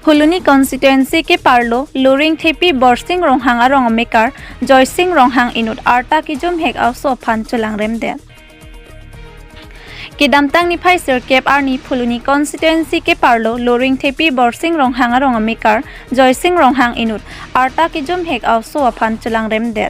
Huluni constituency ke parlo luring thepi borsing ronghang arong mekar joysing ronghang inut arta kijum hek also phan chulang remde Kidamtang ni Pfizer Cap Arni Phuluni constituency ke parlo luring thepi borsing ronghang arong mekar joysing ronghang inut arta kijum hek also phan chulang remde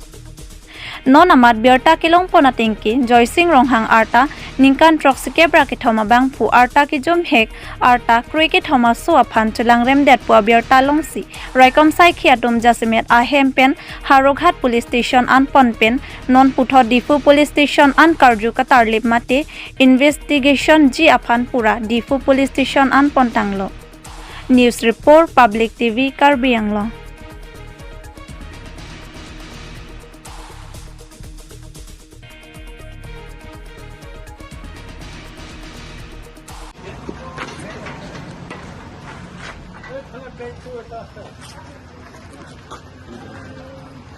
Non amat biarta kilong ponatingki joysing ronghang arta ningkan troksi kebra ke thoma bang pu arta ki jom hek arta krui ke thoma so aphan chulang rem det pu biarta longsi raikom sai khia dom jasimet a hempen haroghat police station an ponpen non putho difu police station an karju katar lip mate investigation ji aphan pura difu police station an pontanglo news report public tv Karbi Anglong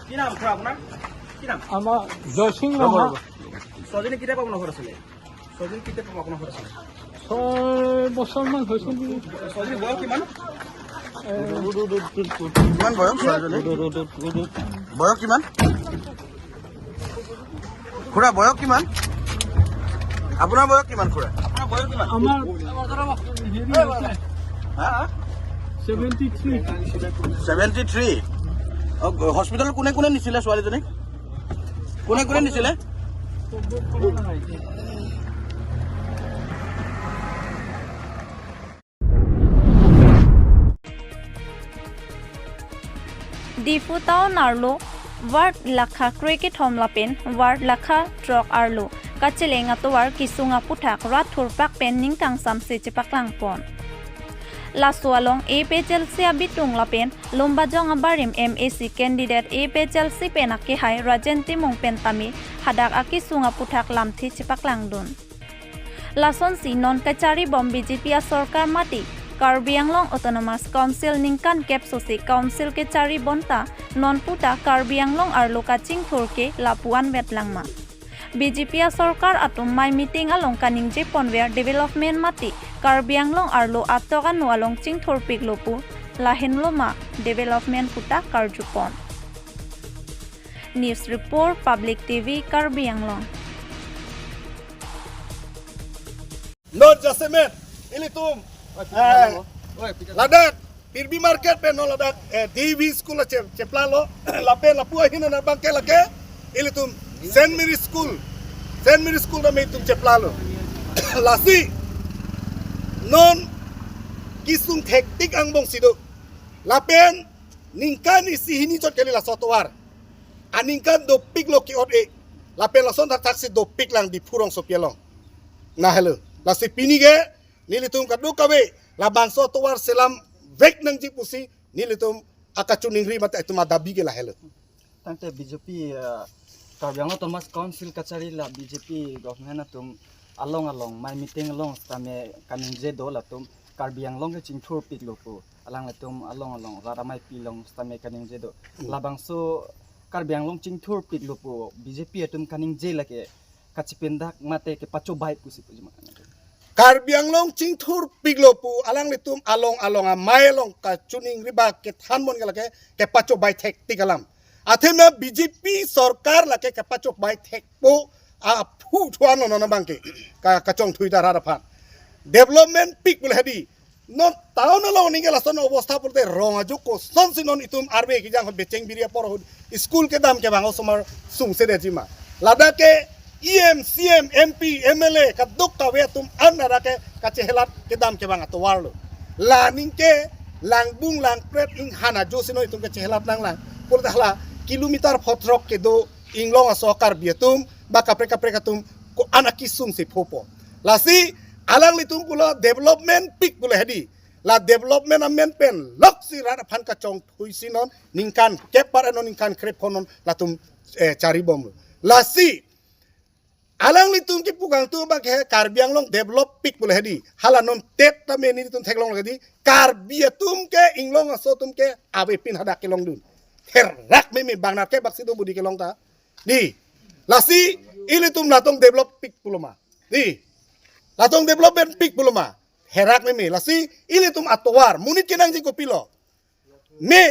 কি নাম খুৰা আপোনাৰ কি নাম আমাৰ জয়সিং ৰঙা ছোৱালীজনী কেতিয়া পৰা আপোনাৰ ঘৰত আছিলে ছোৱালীজনী কেতিয়া পৰা আপোনাৰ ঘৰত আছিলে 6 বছৰমান হৈছিল ছোৱালীৰ বয়স কিমান কিমান বয়স ছোৱালীজনী বয়স কিমান খুৰা বয়স কিমান আপোনাৰ বয়স কিমান খুৰা আপোনাৰ বয়স কিমান আমাৰ হেৰি হা 73 হস্পিটেল কোনে কোনে নিছিলে ছোৱালীজনীক কোনে কোনে নিছিলে Difu town arlo ward lakha kreke thomlapen ward lakha trok arlo kachelenga towar kisunga puthak rathur pak penning tang samse chepaklang pon Lasualong APHLC abitung lapen lombajong abarim MAC candidate APHLC penake hai rajenti mong pentami hadak aki sunga puthak lamthi chepaklang dun Lason si non kachari bom BJP sarkar mati Karbi Anglong Autonomous Council ningkan kepsosi council ke chari bonta non puta Karbi Anglong arlo kaching thurke lapuan wetlangma BJP sarkar atum mai meeting along kaning je ponwer development mati Karbi Anglong arlo atokan nualong ching thorpik lopu lahenloma development puta karjupon News report Public TV Karbi Anglong No Jasemet ilitum ladak Pirbi market pe no ladak DV school ceplalo lape lapua hina na bangke lake ilitum Saint Mary School na may tum ceplalo lasi non kisung hektik ang bong sido lapen ningkan isi hini chot kali la sotwar aningkan do pik lo ki ode lapen la son taksi do pik lang di purong sopielong na hello lasi pinige nilitum kadu kawe labang sotwar selam vek nang jipusi nilitum akachuning ri mata itu madabi ke la hello tante BJP Karbi Anglong Autonomous Council kachari la BJP government atum along my meeting along tame kaning je do latum Karbi Anglong ke chingthur pik lopo alang latum along rara mai pilong tame kaning je do labang so Karbi Anglong chingthur pik lopo BJP atum kaning je lake kachipendak mate ke pacho bai pusi pujima Karbi Anglong chingthur pik lopo alang litum along mailong kachuning riba ke thanmon galake ke pacho bai thek tikalam Athena BJP sarkar lake ke pacho bai thek po a phu thuano no bangke ka kachong thui dar harapan development peak bul hadi no taun lo ningela son obostha pulte ronga joko son sinon itum arbe ki jang becheng biria por school ke dam ke bang osomar sung se dejima ladake EM CM MP MLA ka duk ka we tum anara ke ka chehelat ke dam ke bang atwarlo la ningke langbung lang pret ing hana jo sino itum ke chehelat nang lang pulte hala kilometer photrok ke do inglong asokar biatum ba kapre katum ko anaki sung se phopo lasi alang litum pula development peak pula hadi la development amen pen loksi rada phan ka chong thui sinon ningkan kepar anon ningkan krep konon latum cari bom lasi alang litum ki pugang tu ba ke Karbi Anglong develop peak pula hadi halanon tet ta me ni tum theklong lagi Karbi tum ke inglong aso tum ke abe pin hada kelong dun herak me bangna ke baksi tu budi kelong ta di lasi ilitum latong develop peak puluma di latong development peak puluma herak me lasi ini tum atowar munit kenang jiko pilo me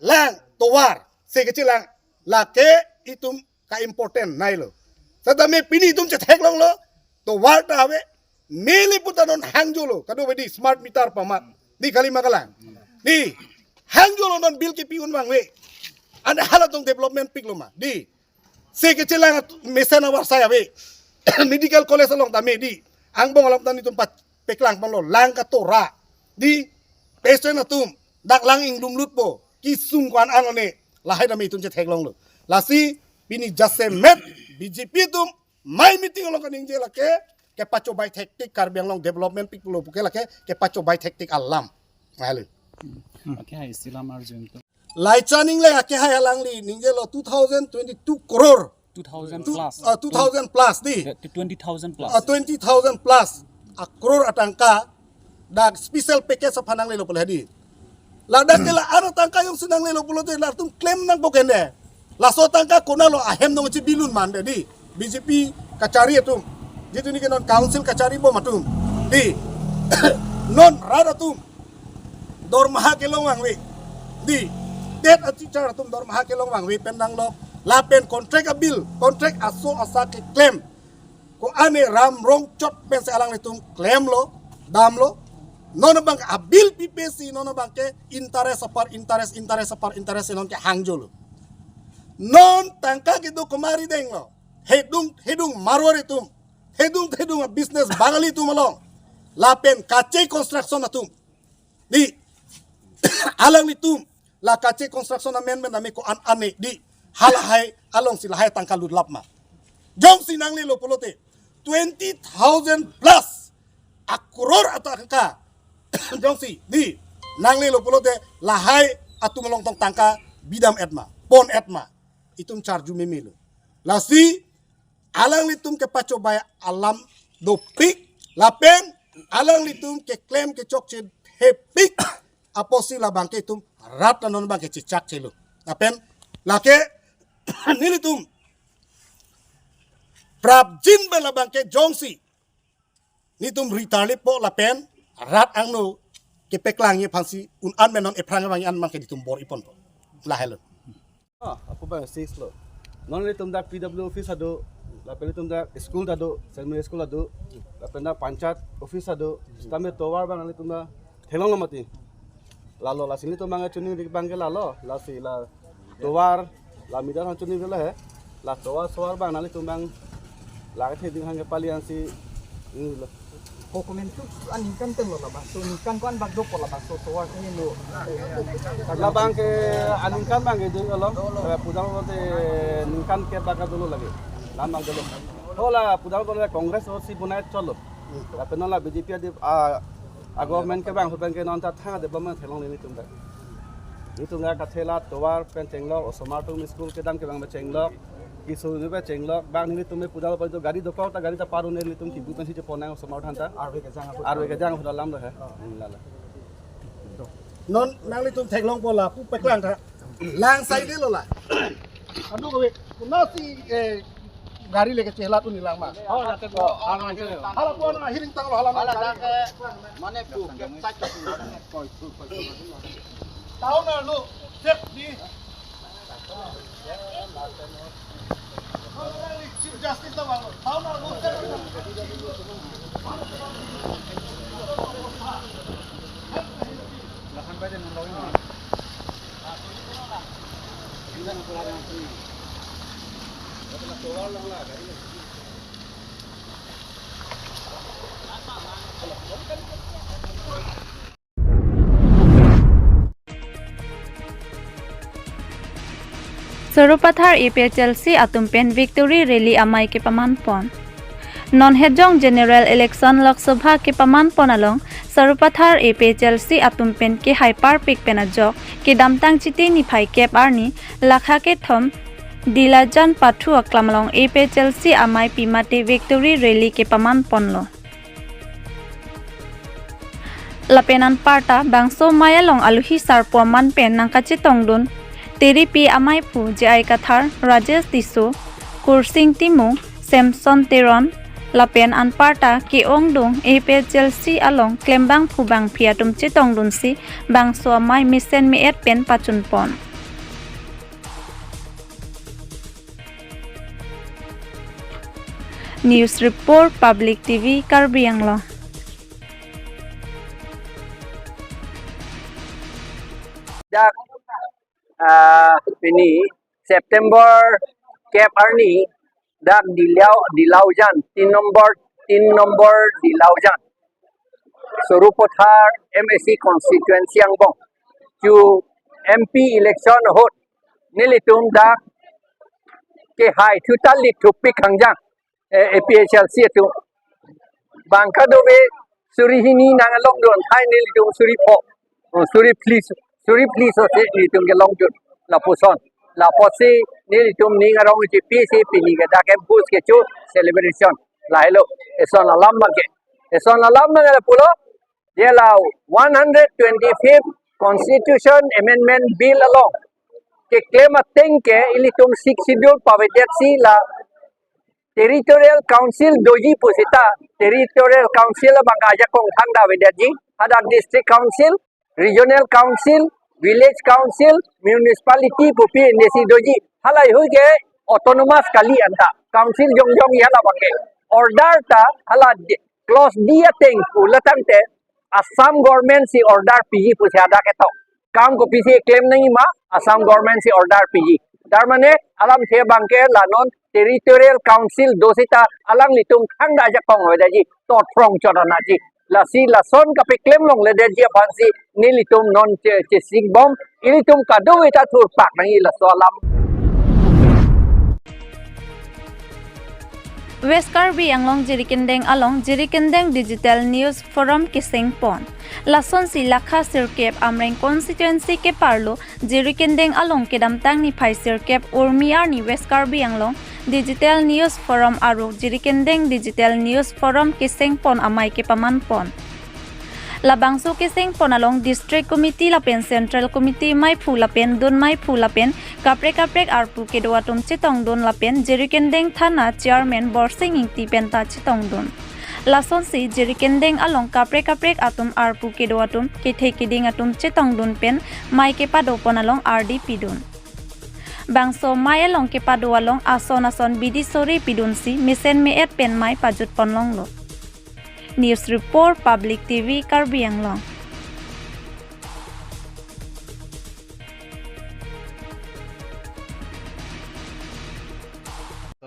lang towar se kecil lang lake itum ka important nailo sata me pini itum cetek long lo towar ta ave me liputan hangjolo kado wedi smart meter pamat di kalimakalang di hangjolo non bil ki piun bang we ada halatong development pik lo ma di se kecil lang mesana war saya we medical college along tame di angbong along tani tum pat peklang pang lo lang katora di pesen atum dak lang ing dumlut po kisung kwan ano ne lahai dami itum cetek long lo lasi pini jase met BJP tum mai meeting along kaning jela ke paco bai tektik Karbi Anglong development pik lo buke lake ke paco bai tektik alam halu Oke, hai istilah marjun tu. lai chaning le ake hai alang li ning jelo 2022 crore 2000 plus. 2000 plus di 20,000 plus. 20,000 plus a crore atangka dak special package sa panang lelo pala di ladak kela ano tangka yung sinang lelo pulo te latung claim nang bokende laso tangka kuna lo ahem nong ci bilun mande di BJP kacari atum jitu ni kenon council kacari bo matum di non radatum dormaha kelong wang we di det atichar atum dormaha kelong wang we pendang lo lapen kontrak abil kontrak aso asa ke claim ko ane ram rong chot pense alang litung claim lo dam lo nono bang abil PPC nono bang ke interest non ke hangjo lo non tangka gitu kemari deng lo hedung marwar itu hedung business bangali itu malong lapen kace construction atum di alang itu la kace construction amen nami ko ane di halahai along silahai tangka ludlap ma jong sinang lo polote 20,000 plus akuror atau angka jong si di nang lo polote lahai atu melong tong tangka bidam etma pon etma itum charju memelo lasi alang litum ke paco baya alam do pik lapen alang litum ke claim ke chok che hepik aposi la bangke itum rat non bangke cicak celo lapen lake nilitum prabjin bela bangke jongsi nitum ritali po lapen rat angno ke peklang ye phansi un an menon eprang bang an bangke ditum bor ipon po lahelo Aku bang 6 lo. Non le tumda PW office ado, la pele tumda school ado, secondary school ado, la penda panchayat office ado, tame towar bang le tumda thelong lo mati. Lalo la sini tumanga chuni dik bangke lalo, la si la towar la midar han chuni vela hai, la towar sowar bang le tumbang la ke ding hange palian si lo. Dokumen tu aningkan teng lo lah, so nikan kan bagdok pola so toa ini lo. La bang ke aningkan bang ke ding lo, pudang lo te ningkan ke baga dulu lagi. Lama dulu. Hola pudang lo kongres और सी बुनाए चलो. La pena la BJP adi government ke bang ke non ta thang development thelong ni tumda. Ni tumda ka thela towar pen chenglo somato school ke dam ke bang chenglo. Kisu ni ba chenglo bang ni tumne pudang lo gari dokau ta gari ta paru ne ni tum ki bukan si pona somato hanta. Arwe ke jang lam lo hai. Lala. non nang litum theklong pola pu peklang tha lang sai de lo la anu ko kunasi gari leke chehla tu nilang ma Oh, nanti gua halang aja. hala po na hiring tang lo hala na Mana tu ke saja. tao na lu cek di Chief Justice ta bang tao na lu cek Lahan badan nolongin. Ini nak keluar yang sini. Kalau keluar lang lah, dari ni. Serupathar APHLC atumpen victory rally amai ke pamanpon non hejong general election lok sabha ke pamanpon along Serupathar APHLC atumpen ke hyper pick penajok ke damtang chiti ni phai kep arni lakha ke thom dilajan pathu aklamlong APHLC amai pimate victory rally ke pamanpon lo lapenan parta bangso mayalong aluhi sarpo manpen nangkachi tongdun Teripi amai pu jai kathar Rajesh Tiso Kursing Timu Samson Teron lapen an parta ki ong dung aphlc along klembang phubang phiatum chitong dunsi bang so mai misen mi et pen pachun pon News Report Public TV Karbi Anglong dak ini September Cap Arni dak dilaujan 3 nomor dilaujan Surupothar MSC constituency ang bong ju MP election hot nilitum dak ke hai tutali tupik hangjang APHLC tu bangka dobe surihini nangalong don hai nilitum suripo suri please ote nilitum ke long jut la poson la posi nilitum ningarong ji PC piniga dak bus ke chu celebration la hello eson alam magala pulo Yellow 125th Constitution Amendment Bill along ke claim ateng ke ilitum 6 schedule pavedet sila Territorial Council doji pusita Territorial Council bangkaja kong thang davedet ada District Council Regional Council Village Council Municipality pupi indesi doji halai huge autonomous kali anta council jong yala bangke order ta hala clause dia teng ulatang te Assam government si order PG pusiada keto kam ko PC claim nahi ma Assam government si order PG dar mane alam the bangke lanon Territorial Council dosita alang litung khang da ja kong hoida ji tot from chodana ji lasi lason ka pe claim long le de ji phansi nilitum non che sig bom ilitum kado eta tur pak nahi la solam West Karbi Anglong Jirikindeng along Jirikindeng Digital News Forum Kiseng Pon Lason si Lakha Sirkep Amreng Constituency ke Parlo Jirikindeng along Kedamtang ni Phai Sirkep Urmiar ni West Karbi Anglong Digital News Forum Aru Jirikindeng Digital News Forum Kiseng Pon amai ke paman pon Labangso Kiseng Pon along District Committee lapen Central Committee mai phu lapen don mai phu lapen kaprek arpu ke doatum chitong don lapen Jirikindeng Thana Chairman Borsing ingti penta chitong don Lason si Jirikindeng along kaprek atum arpu ke doatum ke thekiding atum chitong don pen mai ke pado pon along RDP don Bangso mai along ke pado along ason bidi sori pidun si misen me et pen mai pajut pon long lo News Report Public TV Karbi Anglong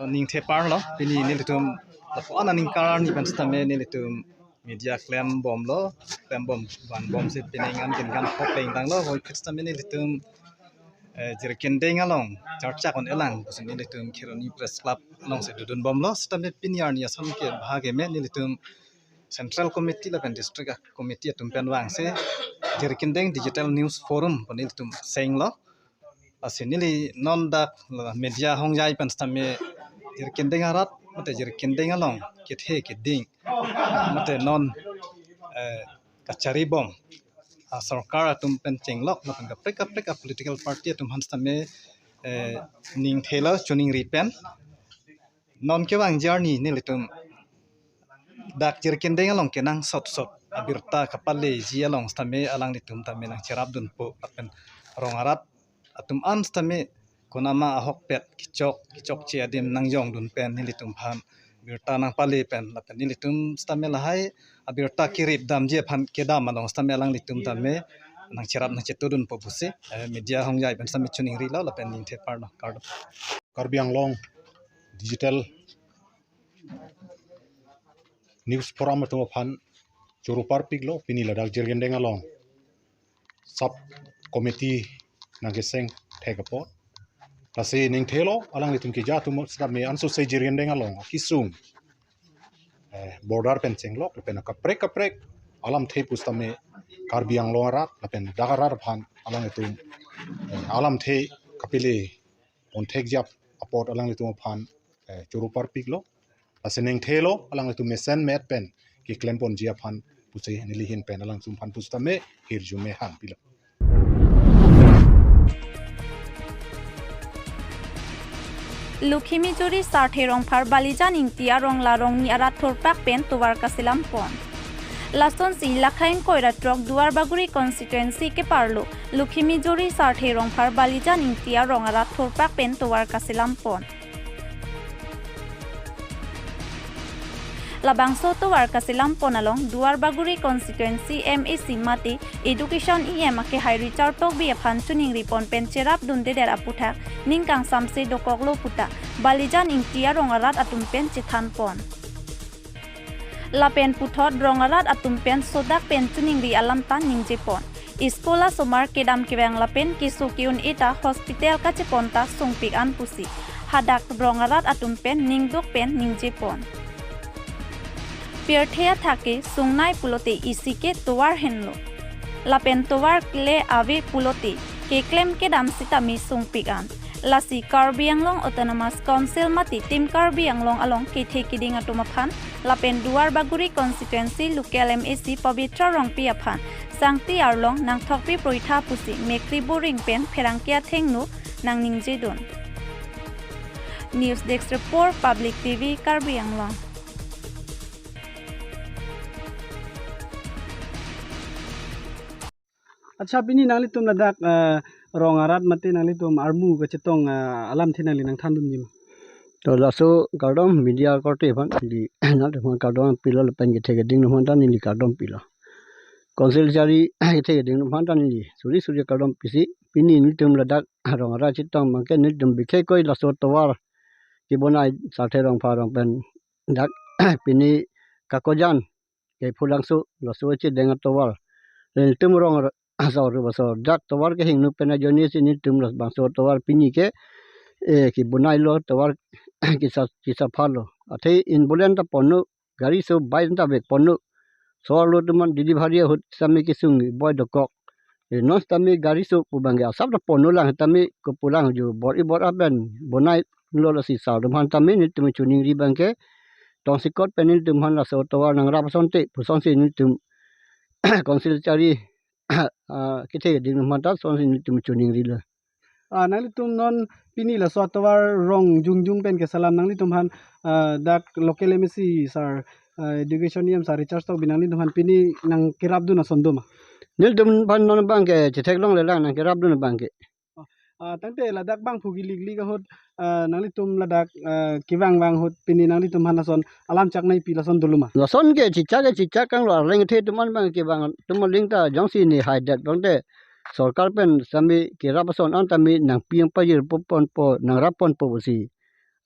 ning the par lo pini nilitum lapana ning kar ni ban stame nilitum media claim bom lo claim bom ban bom se pinengan kan hopeng tang lo hoi stame nilitum Jirikindeng along charcha kon elang pusin nilitum kironi press club along se dudun bom lo stame pinyar ni asam ke bhage me nilitum Central Committee lapan District Committee tumpen wang se Jirikindeng Digital News Forum panil tum seng lo asinili non dak media hongjai pan stame Jirikindeng arat mate Jirikindeng along kithe kiding mate non kachari bom sarkar tumpen chenglok lapan kaprek political party tum han stame ning thela chuning ripen non ke wang journey nilitum dak Jirikindeng along kenang sot abirta kapale ji along stame alang litum tame nang cerap dun po apen rongarat atum an stame konama ahok pet kicok che adim nang jong dun pen nilitum phan birta nang pale pen lapen nilitum stame lahai abirta kirip dam je phan kedam along stame alang litum tame nang cerap nang cetudun po buse media hongjai pen stame chuning ri law lapen ning the par no card Karbi Anglong Digital News Forum atau fan Curupar Piglo pini ladak Jirikindeng along sub committee nageseng thekapot kasi ning thelo alang litum ki ja tum stame anso se Jirikindeng along kisung border penceng lok pen kaprek alam the pustame Karbi Anglong rat pen dagarar phan alang litum alam the kapile on thek jap apot alang litum phan Curupar Piglo aseneng thelo alang tu mesen met pen ki klempon jia phan pusai nilihin pen alang sum phan pustame hirjume han pila lukhimi juri sarthe rong phar balijan ingtia rong la rong ni arat thorpak pen towar kasilam pon lason si lakhain koira trok duar baguri constituency ke parlo lukhimi juri sarthe rong phar balijan ingtia rong arat thorpak pen towar kasilam pon labangso towar kasilam ponalong duar baguri constituency MAC mati education EM ake hai richard tok bi aphan chuning ripon pen cherap dunde der aputhak ningkang samse dokoklo puta balijan ingtia rongarat atum pen chithan pon lapen puthot rongarat atum pen sodak pen chuning ri alam tan ningje pon iskola somar kedam kebang lapen kisukiun eta hospital ka cheponta sungpik an pusi hadak rongarat atum pen ningdok pen ningje pon Pierthea থাকে sungnai pulote isike towar henlo lapen towar kle ave pulote ke claim ke dam sitami sungpigan lasi Karbi Anglong autonomous council mati tim Karbi Anglong along ke thekiding atumaphan lapen duar baguri constituency local MAC pavitra rongpi aphan sangti arlong nangthokpi proitha pusi mekri boring pen pherangkia thengnu nangningje don news desk report public TV Karbi Anglong अच्छा बिनी नाली तुम लदाक रंग आरात मते नाली तुम आर्मू गचतों alam थेनाली नंग थांदुम जिम तो लासो कार्डम मीडिया करते फन di na de fon कार्डम पिलो pen ke theke ding no fon tan ni कार्डम पिलो कौंसिल जारी ke theke ding no fon tan ni suri suri कार्डम pisi pini ni tum ladak rong ara chitong mangke ni tum bikhe koi laso towar ki bonai sathe rong pha rong pen dak pini kakojan ke phulangsu laso chi denga towar tum rong asal rubasor dak towar ke hing nu pena joni sini tum las bangso towar pini ke ki bunai lo towar kisah phalo athe in bulen ta ponu gari so bai ta be ponu so lo tuman didi bharia hut sami kisung boy dokok nos tami gari so pubang ya sab ta ponu lang tami ko pulang ju bor I bor aben bunai lo la si sa dum han tami ni tum chuning ri bangke tong sikot penil tum han la so towar nang ra pasonte puson si ni tum konsil cari kita ding mata son sin tum chuning ri la नाली तुम नॉन पिनी ला सोतवार रंग Jung Jung pen के सलाम नाली तुम हन दाक लोकल एमसी सर एजुकेशन नियम सर रिचार्ज तो बिनाली तुम हन पिनी नंग किराब दु न संदोमा nil tum ban non bangke chetek long le lang nang kerap dun bangke तंते लदाक बांग फुगी लिगली का होत नाली तुम लदाक किवांग वांग होत पिनी नाली तुम हन सन alam चक नहीं पिला सन दुलुमा la son ke chicha kang lo leng the tuman bang ke bang tum ling ta jong si ni hai dat bang de sarkar pen sami kerap son an tami nang piang pa yir pon po nang rapon po si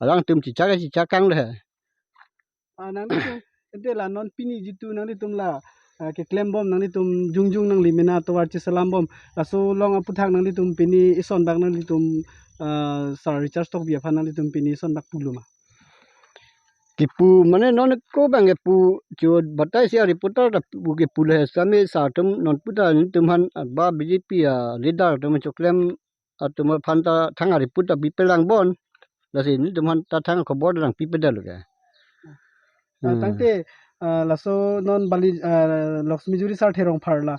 alang tum chicha kang le नाली तुम तंते ला नॉन पिनी जितु नाली तुम ला के क्लेम बम नाली तुम जुंग जुंग नंग लिमिना तो वार सलाम बम लासो लोंग अपुथाक नाली तुम पिनी इसन बाग नाली तुम सर रिचार्ज तो बिया फा नाली तुम पिनी इसन बाग पुलुमा tipu mane non ko bang ke pu chod batai sia reporter ta pu ke pu le sami sa tum non puta ni tum han ba BJP leader tum choklem tum phanta thanga reporter bi pelang bon la si ni tum han ta thang khobor lang pi pedal ke तंते lasso non बाली लक्ष्मी जुरी सार ठेरों फारला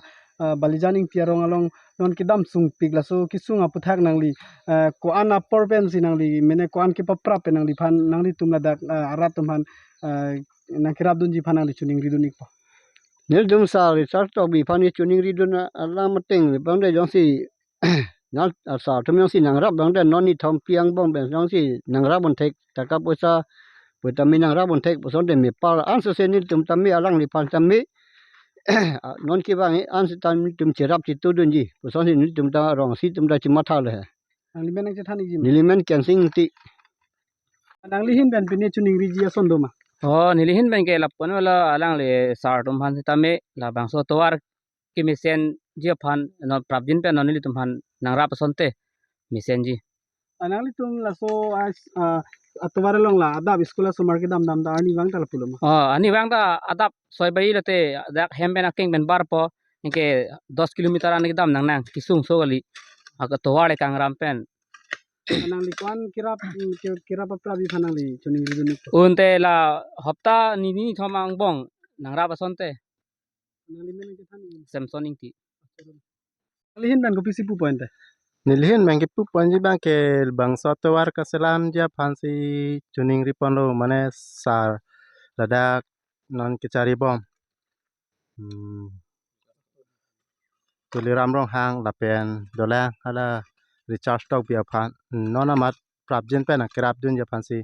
बालीजानिंग तियारों along non किदम सुंग pick lasso किसुंग अपुथाक नंगली को आन अपर पेन सी नंगली मैंने को आन के पप्रा पे नंगली फान नंगली तुम लदाक आरा तुम फान नकिराब दुंजी फान नंगली चुनिंग रिदुनिक पा nil tum sa research to bi phani chuning ri dun ala mateng bang de jong si na sa tum jong si nang rap bang de non ni thom piang bong ben jong si nang rap bon thek taka poisa tami nang rap bon thek poson de me par an so se ni tum tami alang li phan tami non ki bang an si tam tum cherap chi tu dun ji poson si ni tum ta rong si tum da chi matha le Nangli मैंने जे थानी जी nilimen kensing ti Nangli हिन बेन पिनी चुनिंग रि जी असंदोमा oh nilihin bang ke lapon wala alang le sar tum han tame la bang so towar ki misen je phan no prabjin pe no nili tum han nangra pasonte misen ji Nangli तुम लासो आज अतवार लोंग ला आदा स्कूल सुमार के दम दम दा आनी वांग तला पुलुमा oh ani bang da adap soy bai late dak hemben aking ben bar po inke 10 kilometer ani dam nang nang kisung so gali aga towar le kangram pen Nangli कौन किराब पप्रा भी फानंगली चुनिंग रिदुनिक unte la hopta ni thomang bong nangra pasonte Nangli मैंने जे थानी samsoning ti Nangli हिन बेन को पीसी पु पॉइंट है Nilihin bang kipu panji bang ke bang soto war ka selam dia fansi tuning ripon lo mane sar ladak non kecari bom. Tuli ramrong hang lapen dola ala recharge tok biya pan non amat prabjin pe na kerap dun ja fansi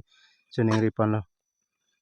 tuning ripon lo.